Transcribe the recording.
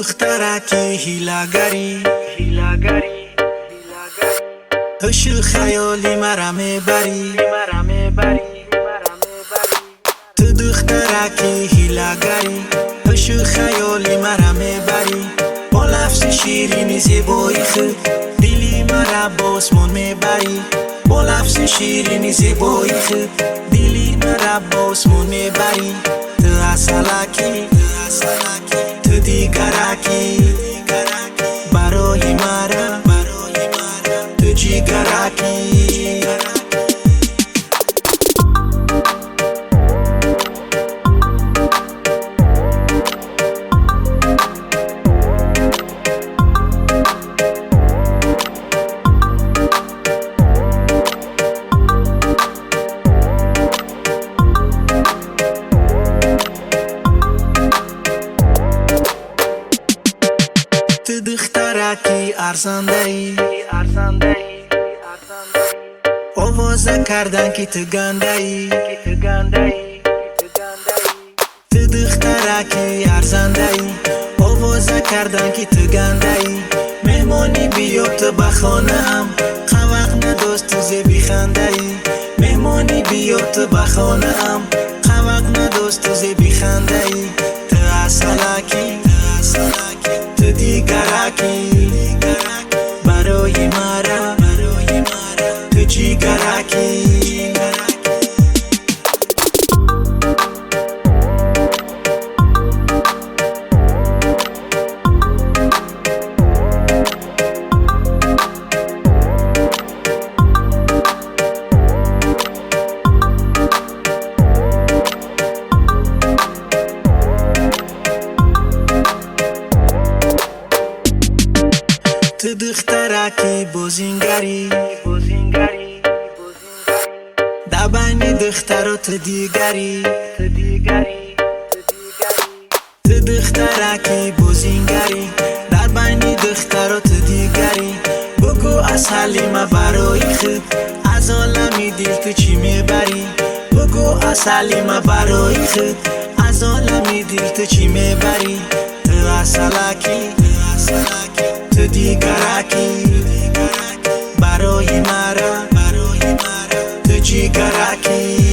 دخترکی هیلاگری هشو خیالی مرا میبری تو دخترکی هیلاگری هشو خیالی مرا میبری با لفظ شیرینی زیبایی خود دلی مرا با آسمان میبری با لفظ شیرینی زیبایی خود دلی مرا با آسمان میبری تو اصلکی تو دیگرکی برای مرا تو جیگرکی تو دخترکی ارزندهی آوازه کردن که تو گندهی تو دخترکی ارزندهی آوازه کردن که تو گندهی مهمانی بیا تو بخانه هم خوق نداشت تو زیبی خندهی مهمانی بیا تو بخانه هم خوق نداشت تو زیبی خندهی تو اصلکی تو دیگرکی برای مرا تو جیگرکی تو دخترکی بوزینگری دبنی دختر تو دیگری تو دخترکی بوزینگری در بینی دختر تو دیگری بگو از حلیم برای خود از عالمی دل تو چی میبری بگو از حلیم برای خود از عالمی دل تو چی میبری تو اصلکی تو دیگرکی برای مرا تو جیگرکی